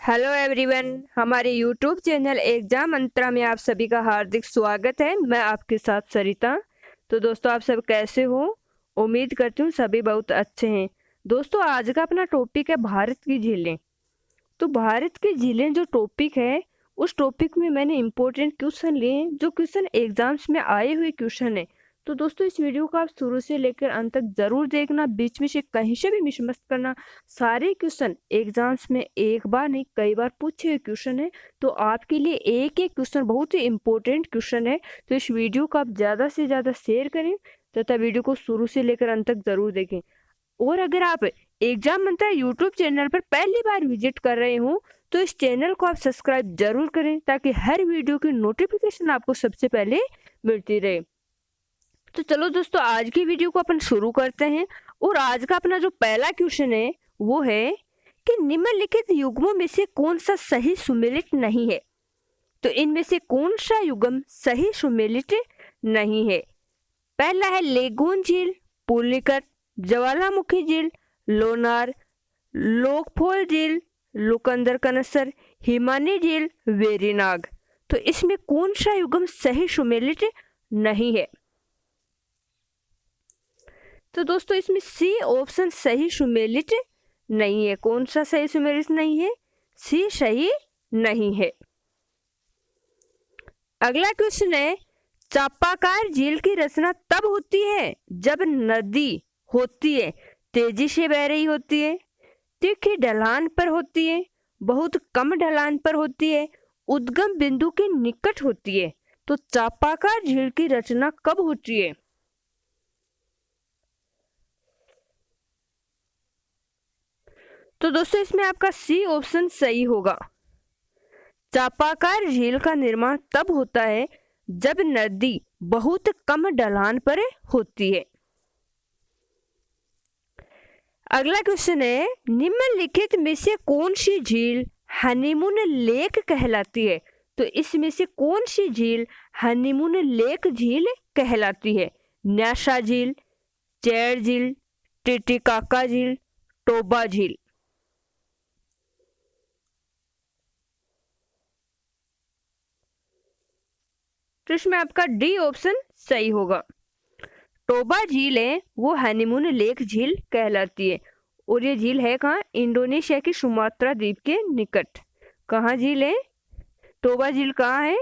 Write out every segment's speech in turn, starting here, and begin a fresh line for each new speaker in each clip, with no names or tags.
Hello everyone, हमारे YouTube channel exam मंत्रा में आप सभी का हार्दिक स्वागत है। मैं आपके साथ सरिता। तो दोस्तों, आप सब कैसे हो? उम्मीद करती हूँ सभी बहुत अच्छे हैं। दोस्तों, आज का अपना टॉपिक है भारत की झीलें। तो भारत की झीलें जो टॉपिक है, उस टॉपिक में मैंने इम्पोर्टेंट क्वेश्चन लिए हैं, जो क्वेश्चन एग्जाम्स में आए हुए क्वेश्चन है। तो दोस्तों, इस वीडियो को आप शुरू से लेकर अंत तक जरूर देखना, बीच में से कहीं से भी मिस मत करना। सारे क्वेश्चन एग्जाम्स में एक बार नहीं कई बार पूछे हुए क्वेश्चन है, तो आपके लिए एक एक क्वेश्चन बहुत ही इम्पोर्टेंट क्वेश्चन है। तो इस वीडियो को आप ज़्यादा से ज़्यादा शेयर करें तथा वीडियो को शुरू से लेकर अंत तक जरूर देखें। और अगर आप एग्जाम मंत्रा यूट्यूब चैनल पर पहली बार विजिट कर रहे हो तो इस चैनल को आप सब्सक्राइब जरूर करें, ताकि हर वीडियो की नोटिफिकेशन आपको सबसे पहले मिलती रहे। तो चलो दोस्तों, आज की वीडियो को अपन शुरू करते हैं। और आज का अपना जो पहला क्वेश्चन है वो है कि निम्नलिखित युग्मों में से कौन सा सही सुमेलित नहीं है। तो इनमें से कौन सा युग्म सही सुमेलित नहीं है? पहला है लेगून झील, पुलिकट, ज्वालामुखी झील, लोनार, लोकफोल झील, लुकंदर कनसर, हिमानी झील, वेरीनाग। तो इसमें कौन सा युग्म सही सुमेलित नहीं है? तो दोस्तों, इसमें सी ऑप्शन सही सुमेलित नहीं है। कौन सा सही सुमेलित नहीं है? सी सही नहीं है। अगला क्वेश्चन है, चापाकार झील की रचना तब होती है जब नदी होती है तेजी से बह रही होती है, तीखी ढलान पर होती है, बहुत कम ढलान पर होती है, उद्गम बिंदु के निकट होती है। तो चापाकार झील की रचना कब होती है? तो दोस्तों, इसमें आपका सी ऑप्शन सही होगा। चापाकार झील का निर्माण तब होता है जब नदी बहुत कम ढलान पर होती है। अगला क्वेश्चन है, निम्नलिखित में से कौन सी झील हनीमून लेक कहलाती है? तो इसमें से कौन सी झील हनीमून लेक झील कहलाती है? न्यासा झील, चैड़ झील, टिटिकाका झील, टोबा झील। तो इसमें आपका डी ऑप्शन सही होगा। टोबा झील है वो हनीमून लेक झील कहलाती है। और ये झील है कहाँ? इंडोनेशिया की सुमात्रा द्वीप के निकट। कहाँ झील है? टोबा झील कहाँ है?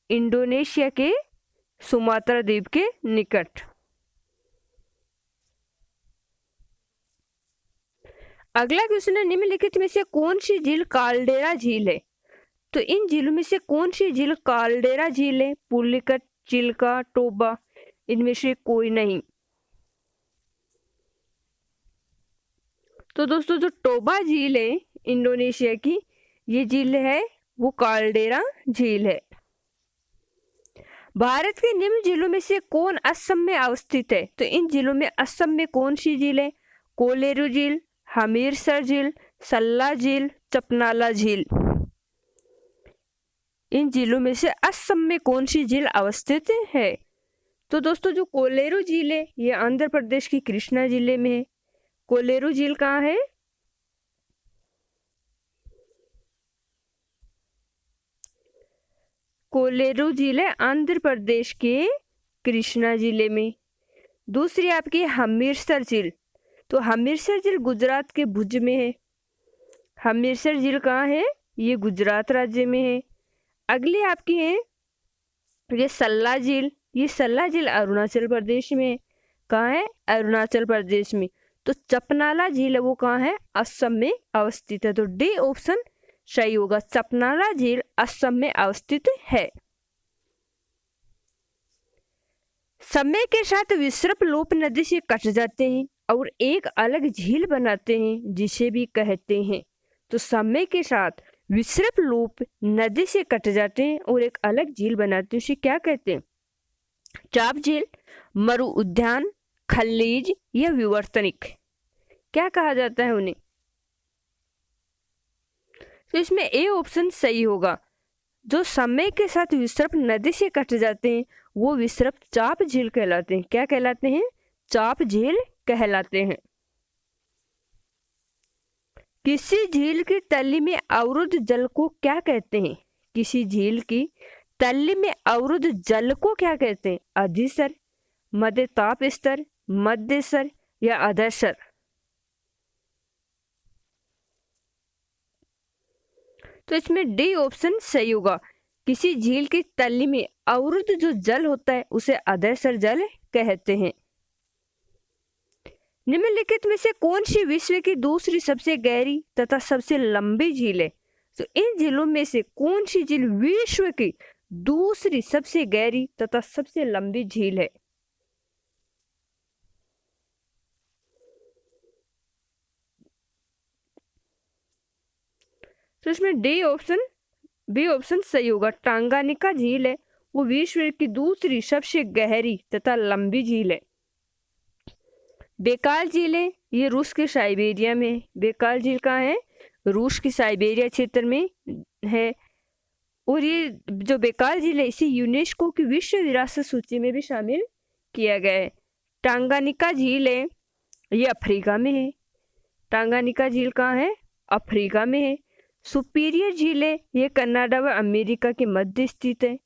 इंडोनेशिया के सुमात्रा द्वीप के निकट। अगला क्वेश्चन है, निम्नलिखित में से कौन सी झील काल्डेरा झील है? तो इन झीलों में से कौन सी झील काल्डेरा झील है? पुलिकट, चिल्का, टोबा, इनमें से कोई नहीं। तो दोस्तों, जो टोबा झील है इंडोनेशिया की, ये झील है वो काल्डेरा झील है। भारत की निम्न झीलों में से कौन असम में अवस्थित है? तो इन झीलों में असम में कौन सी झील है? कोलेरू झील, हमीरसर झील, सल्ला झील, चपनाला झील। इन झीलों में से असम में कौन सी झील अवस्थित है? तो दोस्तों, जो कोलेरू झील है ये आंध्र प्रदेश की कृष्णा जिले में है। कोलेरू झील कहाँ है? कोलेरू झील है आंध्र प्रदेश के कृष्णा जिले में। दूसरी आपकी हमीरसर झील, तो हमीरसर झील गुजरात के भुज में है। हमीरसर झील कहाँ है? ये गुजरात राज्य में है। अगली आपकी है ये सल्ला झील। ये सल्ला झील अरुणाचल प्रदेश में है। कहाँ है? अरुणाचल प्रदेश में। तो चपनाला झील है वो कहाँ है? असम में अवस्थित है। तो डी ऑप्शन सही होगा, चपनाला झील असम में अवस्थित है। समय के साथ विसर्प लोप नदी से कट जाते हैं और एक अलग झील बनाते हैं, जिसे भी कहते हैं। तो समय के साथ विसर्प लोप नदी से कट जाते हैं और एक अलग झील बनाते हैं, उसे क्या कहते हैं? चाप झील, मरु उद्यान, खलीज या विवर्तनिक, क्या कहा जाता है उन्हें? तो इसमें ए ऑप्शन सही होगा। जो समय के साथ विसर्प नदी से कट जाते हैं वो विसर्प चाप झील कहलाते हैं। क्या कहलाते हैं? चाप झील कहलाते हैं। किसी झील की तली में अवरुद्ध जल को क्या कहते हैं? किसी झील की तली में अवरुद्ध जल को क्या कहते हैं? अधिस्तर, मध्य ताप स्तर, मध्य स्तर या अधस्तर? तो इसमें डी ऑप्शन सही होगा। किसी झील की तली में अवरुद्ध जो जल होता है उसे अधस्तर जल कहते हैं। निम्नलिखित में से कौन सी विश्व की दूसरी सबसे गहरी तथा सबसे लंबी झील है? तो इन झीलों में से कौन सी झील विश्व की दूसरी सबसे गहरी तथा सबसे लंबी झील है? तो इसमें बी ऑप्शन सही होगा। टांगानिका झील है वो विश्व की दूसरी सबसे गहरी तथा लंबी झील है। बेकाल झील है ये रूस के साइबेरिया में है। बेकाल झील कहाँ है? रूस की साइबेरिया क्षेत्र में है। और ये जो बेकाल झील है इसे यूनेस्को की विश्व विरासत सूची में भी शामिल किया गया है। टांगानिका झील है ये अफ्रीका में है। टांगानिका झील कहाँ है? अफ्रीका में है। सुपीरियर झील है ये कनाडा व अमेरिका के मध्य स्थित है।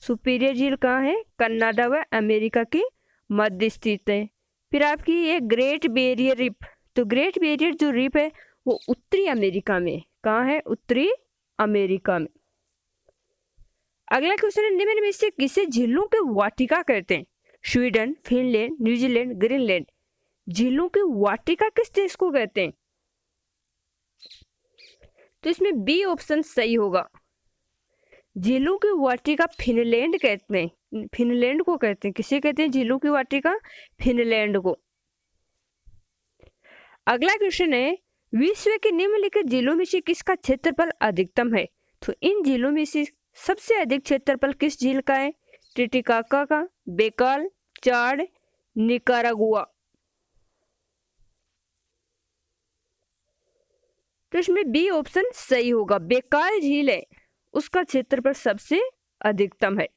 सुपीरियर झील कहाँ है? कनाडा व अमेरिका के मध्य स्थित है। फिर आपकी ये ग्रेट बैरियर रीफ, तो ग्रेट बैरियर जो रीफ है वो उत्तरी अमेरिका में। कहाँ है? उत्तरी अमेरिका में। अगला क्वेश्चन है, निम्न में से किसे झीलों के वाटिका कहते हैं? Sweden, Finland, New Zealand, Greenland. झीलों की वाटिका किस देश को कहते हैं? तो इसमें बी ऑप्शन सही होगा। झीलों की वाटिका फिनलैंड कहते हैं। फिनलैंड को कहते हैं। किसे कहते हैं झीलों की वाटिका? फिनलैंड को। अगला क्वेश्चन है, विश्व के निम्नलिखित झीलों में से किसका क्षेत्रफल अधिकतम है? तो इन झीलों में से सबसे अधिक क्षेत्रफल किस झील का है? टिटिकाका का, बेकाल, चाड, निकारागुआ। तो इसमें बी ऑप्शन सही होगा। बेकाल झील है उसका क्षेत्रफल सबसे अधिकतम है।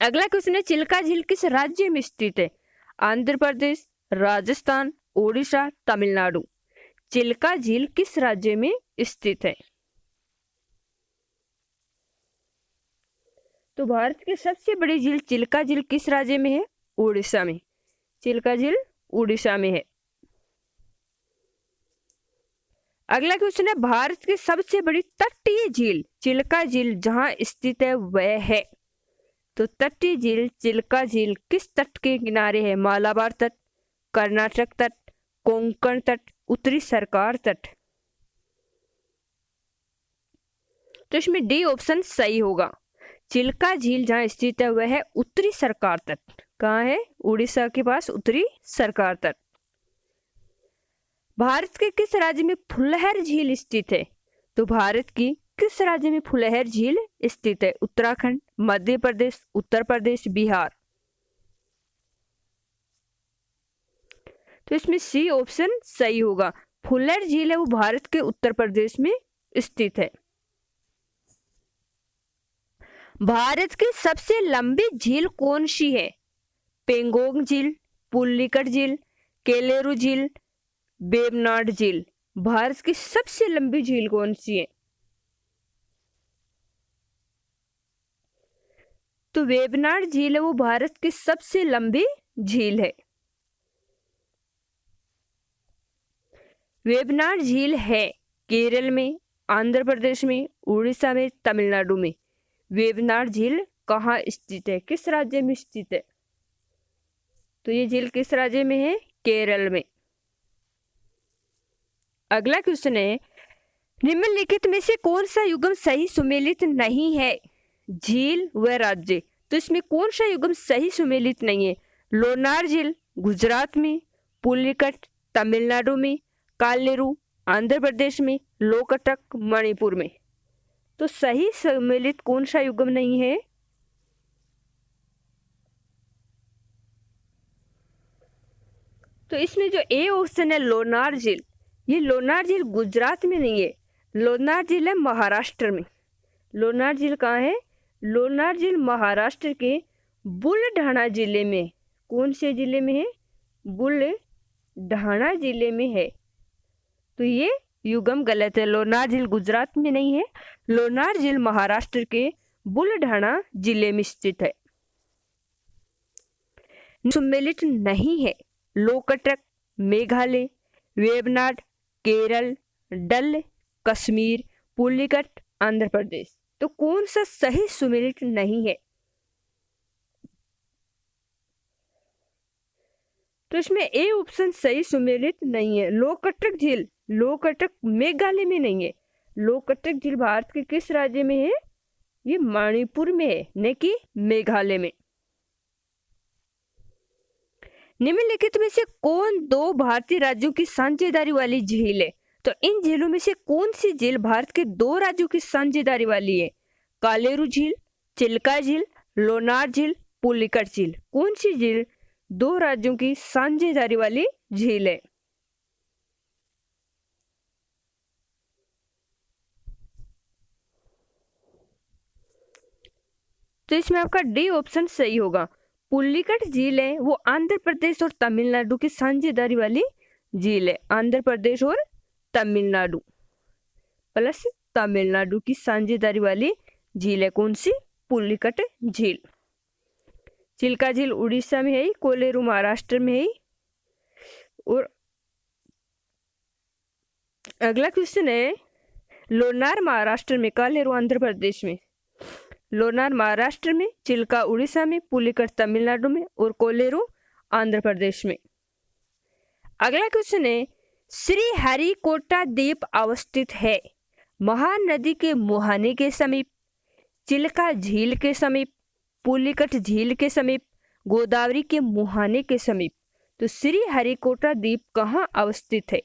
अगला क्वेश्चन है, चिल्का झील किस राज्य में स्थित है? आंध्र प्रदेश, राजस्थान, ओडिशा, तमिलनाडु। चिल्का झील किस राज्य में स्थित है? तो भारत की सबसे बड़ी झील चिल्का झील किस राज्य में है? ओडिशा में। चिल्का झील ओडिशा में है। अगला क्वेश्चन है, भारत की सबसे बड़ी तटीय झील चिल्का झील जहां स्थित है वह है? तो तटीय झील चिल्का झील किस तट के किनारे है? मालाबार तट, कर्नाटक तट, कोंकण तट, उत्तरी सरकार तट। तो इसमें डी ऑप्शन सही होगा। चिल्का झील जहां स्थित है वह है उत्तरी सरकार तट। कहाँ है? उड़ीसा के पास उत्तरी सरकार तट। भारत के किस राज्य में फुलहर झील स्थित है? तो भारत की किस राज्य में फुलहर झील स्थित है? उत्तराखंड, मध्य प्रदेश, उत्तर प्रदेश, बिहार। तो इसमें सी ऑप्शन सही होगा। फुलहर झील है वो भारत के उत्तर प्रदेश में स्थित है। भारत की सबसे लंबी झील कौन सी है? पेंगोंग झील, पुल्लिकट झील, केलेरू झील, वेबनाड झील। भारत की सबसे लंबी झील कौन सी है? तो वेबनाड झील है वो भारत की सबसे लंबी झील है। वेबनाड झील है केरल में, आंध्र प्रदेश में, उड़ीसा में, तमिलनाडु में। वेबनाड झील कहाँ स्थित है? किस राज्य में स्थित है? तो ये झील किस राज्य में है? केरल में। अगला क्वेश्चन है, निम्नलिखित में से कौन सा युग्म सही सुमेलित नहीं है? झील व राज्य। तो इसमें कौन सा युग्म सही सुमेलित नहीं है? लोनार झील गुजरात में, पुलिकट तमिलनाडु में, कालेरू आंध्र प्रदेश में, लोकटक मणिपुर में। तो सही सम्मिलित कौन सा युग्म नहीं है? तो इसमें जो ए ऑप्शन है लोनार झील, ये लोनार झील गुजरात में नहीं है। लोनार झील है महाराष्ट्र में। लोनार झील कहाँ है? लोनार झील महाराष्ट्र के बुलढाणा जिले में। कौन से जिले में है? बुलढाणा जिले में है। तो ये युगम गलत है। लोनार झील गुजरात में नहीं है, लोनार झील महाराष्ट्र के बुलढाना जिले में स्थित है। सम्मिलित नहीं है लोकटक मेघालय, वेबनाड केरल, डल कश्मीर, पुलिकट आंध्र प्रदेश। तो कौन सा सही सम्मिलित नहीं है? तो इसमें ए ऑप्शन सही सम्मिलित नहीं है। लोकटक झील, लोकटक मेघालय में नहीं है। लोकटक झील भारत के किस राज्य में है? ये मणिपुर में है, न कि मेघालय में। निम्नलिखित में से कौन दो भारतीय राज्यों की साझेदारी वाली झील है? तो इन झीलों में से कौन सी झील भारत के दो राज्यों की साझेदारी वाली है? कालेरू झील, चिल्का झील, लोनार झील, पुलिकट झील। कौन सी झील दो राज्यों की साझेदारी वाली झील है? तो इसमें आपका डी ऑप्शन सही होगा। पुलिकट झील है वो आंध्र प्रदेश और तमिलनाडु की साझेदारी वाली झील है। आंध्र प्रदेश और तमिलनाडु प्लस तमिलनाडु की साझेदारी वाली झील है। कौन सी? पुलिकट झील। चिल्का झील उड़ीसा में है, कोलेरू महाराष्ट्र में है। और अगला क्वेश्चन है, लोनार महाराष्ट्र में, कालेरू आंध्र प्रदेश में। लोनार महाराष्ट्र में, चिल्का उड़ीसा में, पुलिकट तमिलनाडु में और कोलेरू आंध्र प्रदेश में। अगला क्वेश्चन है, श्री हरिकोटा द्वीप अवस्थित है महानदी के मुहाने के समीप, चिल्का झील के समीप, पुलिकट झील के समीप, गोदावरी के मुहाने के समीप। तो श्री हरिकोटा द्वीप कहाँ अवस्थित है?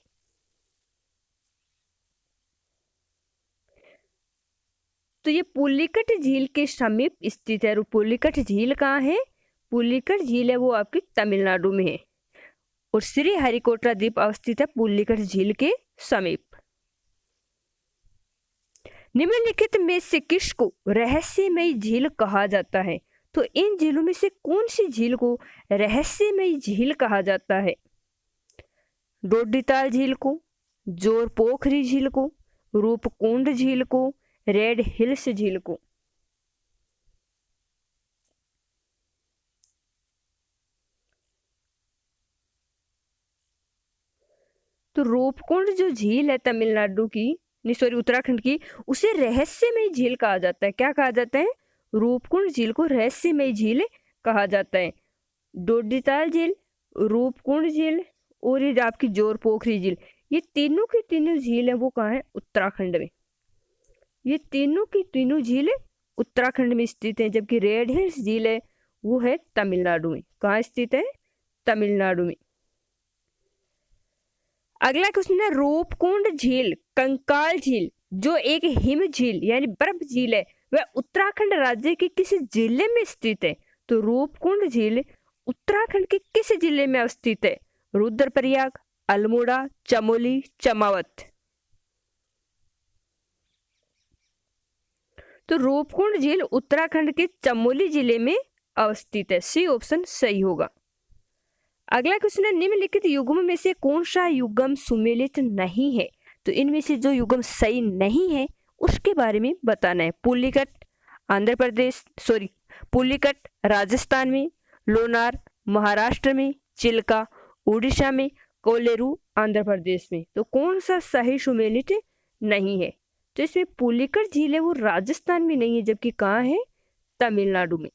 तो ये पुलिकट झील के समीप स्थित है। और पुलिकट झील कहाँ है? पुलिकट झील है वो आपकी तमिलनाडु में है। और श्री हरिकोटा द्वीप अवस्थित है पुलिकट झील के समीप। निम्नलिखित में से किसको रहस्यमयी झील कहा जाता है? तो इन झीलों में से कौन सी झील को रहस्यमयी झील कहा जाता है? डोडीताल झील को, जोर पोखरी झील को, रूपकुंड झील को, रेड हिल्स झील को। तो रूपकुंड जो झील है तमिलनाडु की, नहीं सॉरी उत्तराखंड की, उसे रहस्यमयी झील कहा जाता है। क्या कहा जाता है? रूपकुंड झील को रहस्यमयी झील कहा जाता है। डोडीताल झील, रूपकुंड झील और ये आपकी जोर पोखरी झील, ये तीनों की तीनों झील है वो कहाँ है? उत्तराखंड में। ये तीनों की तीनों झील उत्तराखंड में स्थित है। जबकि रेड हिल्स झील है वो है तमिलनाडु में। कहाँ स्थित है? तमिलनाडु में। अगला क्वेश्चन है, रूपकुंड झील, कंकाल झील जो एक हिम झील यानी बर्फ झील है, वह उत्तराखंड राज्य के किस जिले में स्थित है? तो रूपकुंड झील उत्तराखंड के किस जिले में अवस्थित है? रुद्रप्रयाग, अल्मोड़ा, चमोली, चमावत। तो रूपकुंड झील उत्तराखंड के चमोली जिले में अवस्थित है। सी ऑप्शन सही होगा। अगला क्वेश्चन है, निम्नलिखित युग्म में से कौन सा युग्म सुमेलित नहीं है? तो इनमें से जो युग्म सही नहीं है उसके बारे में बताना है। पुलिकट आंध्र प्रदेश, सॉरी पुलिकट राजस्थान में, लोनार महाराष्ट्र में, चिल्का उड़ीसा में, कोलेरू आंध्र प्रदेश में। तो कौन सा सही सुमेलित नहीं है? तो इसमें पुलिकट झील है वो राजस्थान में नहीं है, जबकि कहाँ है? तमिलनाडु में।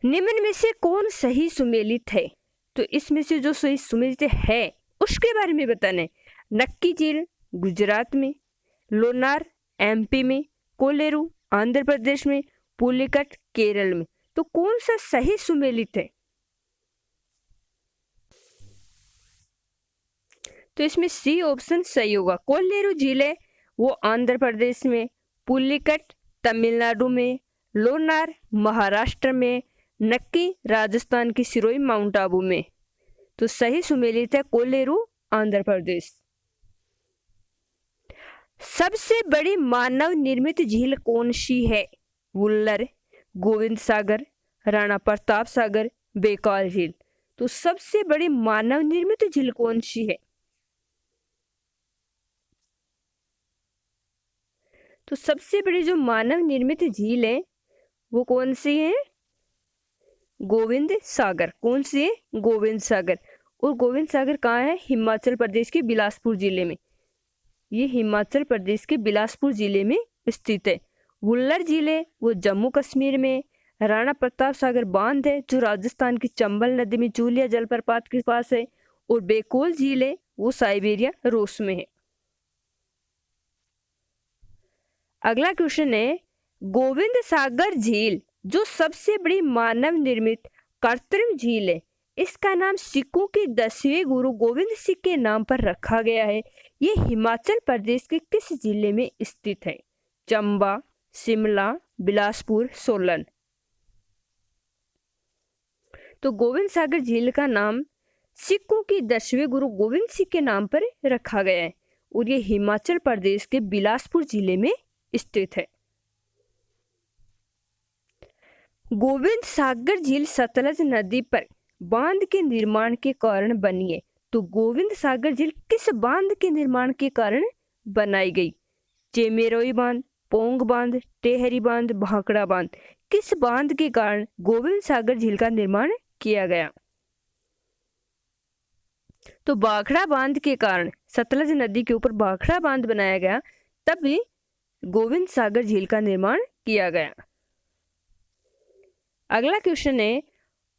निम्न में से कौन सही सुमेलित है? तो इसमें से जो सही सुमेलित है उसके बारे में बताना है। नक्की झील गुजरात में, लोनार एमपी में, कोलेरू आंध्र प्रदेश में, पुलिकट केरल में। तो कौन सा सही सुमेलित है? तो इसमें सी ऑप्शन सही होगा। कोलेरू झील है वो आंध्र प्रदेश में, पुलिकट तमिलनाडु में, लोनार महाराष्ट्र में, नक्की राजस्थान की सिरोही माउंट आबू में। तो सही सुमेलित है कोलेरू आंध्र प्रदेश। सबसे बड़ी मानव निर्मित झील कौन सी है? वुल्लर, गोविंद सागर, राणा प्रताप सागर, बेकाल झील। तो सबसे बड़ी मानव निर्मित झील कौन सी है? तो सबसे बड़ी जो मानव निर्मित झील है वो कौन सी है? गोविंद सागर। कौन सी है? गोविंद सागर। और गोविंद सागर कहाँ है? हिमाचल प्रदेश के बिलासपुर जिले में। ये हिमाचल प्रदेश के बिलासपुर जिले में स्थित है। वुल्लर झील है वो जम्मू कश्मीर में। राणा प्रताप सागर बांध है जो राजस्थान की चंबल नदी में जूलिया जलप्रपात के पास है। और बेकोल झील है वो साइबेरिया रूस में है। अगला क्वेश्चन है, गोविंद सागर झील जो सबसे बड़ी मानव निर्मित कृत्रिम झील है, इसका नाम सिखों के 10वें गुरु गोविंद सिंह के नाम पर रखा गया है। ये हिमाचल प्रदेश के किस जिले में स्थित है? चंबा, शिमला, बिलासपुर, सोलन। तो गोविंद सागर झील का नाम सिखों के 10वें गुरु गोविंद सिंह के नाम पर रखा गया है और ये हिमाचल प्रदेश के बिलासपुर जिले में स्थित है। गोविंद सागर झील सतलज नदी पर बांध के निर्माण के कारण बनी है। तो गोविंद सागर झील किस बांध के निर्माण के कारण बनाई गई? चेमेरोई बांध, पोंग बांध, टेहरी बांध, भाखड़ा बांध। किस बांध के कारण गोविंद सागर झील का निर्माण किया गया? तो भाखड़ा बांध के कारण, सतलज नदी के ऊपर भाखड़ा बांध बनाया गया, तभी गोविंद सागर झील का निर्माण किया गया। अगला क्वेश्चन है,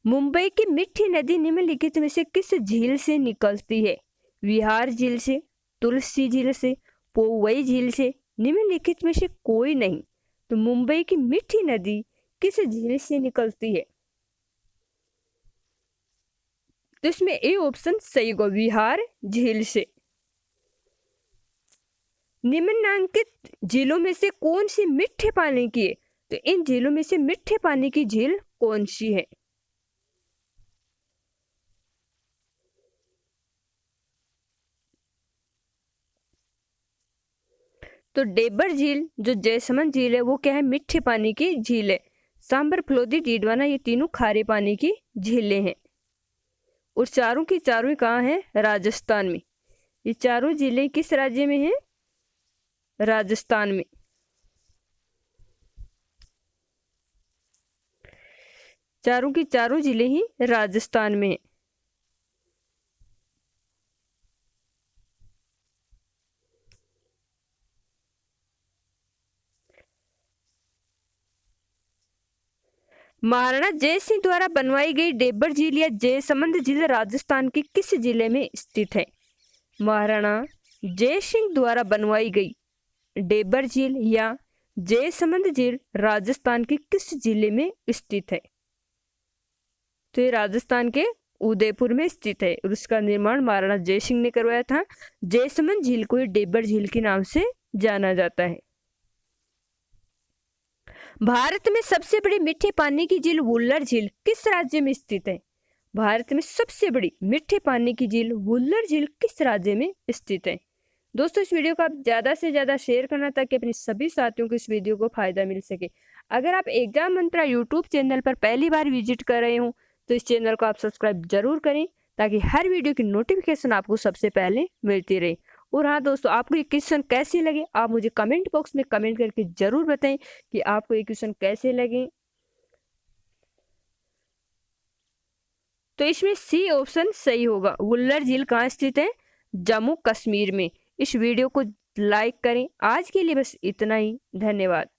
मुंबई की मीठी नदी निम्नलिखित में से किस झील से निकलती है? विहार झील से, तुलसी झील से, पोवई झील से, निम्नलिखित में से कोई नहीं। तो मुंबई की मीठी नदी किस झील से निकलती है? तो इसमें ए ऑप्शन सही होगा, विहार झील से। निम्नलिखित झीलों में से कौन सी मीठे पानी की है? तो इन झीलों में से मीठे पानी की झील कौन सी है? तो डेबर झील जो जयसमंद झील है वो क्या है? मीठे पानी की झील है। सांबर, फलोदी, डीडवाना ये तीनों खारे पानी की झीलें हैं और चारों की चारों कहाँ हैं? राजस्थान में। ये चारों झीलें किस राज्य में हैं? राजस्थान में। चारों की चारों जिले ही राजस्थान में हैं। महाराणा जय सिंह द्वारा बनवाई गई डेबर झील या जयसमंद झील राजस्थान के किस जिले में स्थित है? महाराणा जय सिंह द्वारा बनवाई गई डेबर झील या जयसमंद झील राजस्थान के किस जिले में स्थित है? तो ये राजस्थान के उदयपुर में स्थित है और उसका निर्माण महाराणा जय सिंह ने करवाया था। जयसमंद झील को डेबर झील के नाम से जाना जाता है। भारत में सबसे बड़ी मीठे पानी की झील वुल्लर झील किस राज्य में स्थित है? भारत में सबसे बड़ी मीठे पानी की झील वुल्लर झील किस राज्य में स्थित है? दोस्तों इस वीडियो को आप ज़्यादा से ज़्यादा शेयर करना ताकि अपने सभी साथियों को इस वीडियो को फायदा मिल सके। अगर आप एग्जाम मंत्रा यूट्यूब चैनल पर पहली बार विजिट कर रहे हो तो इस चैनल को आप सब्सक्राइब जरूर करें ताकि हर वीडियो की नोटिफिकेशन आपको सबसे पहले मिलती रहे। और हाँ दोस्तों, आपको ये क्वेश्चन कैसे लगे आप मुझे कमेंट बॉक्स में कमेंट करके जरूर बताएं कि आपको ये क्वेश्चन कैसे लगे। तो इसमें सी ऑप्शन सही होगा। वुल्लर झील कहाँ स्थित है? जम्मू कश्मीर में। इस वीडियो को लाइक करें। आज के लिए बस इतना ही। धन्यवाद।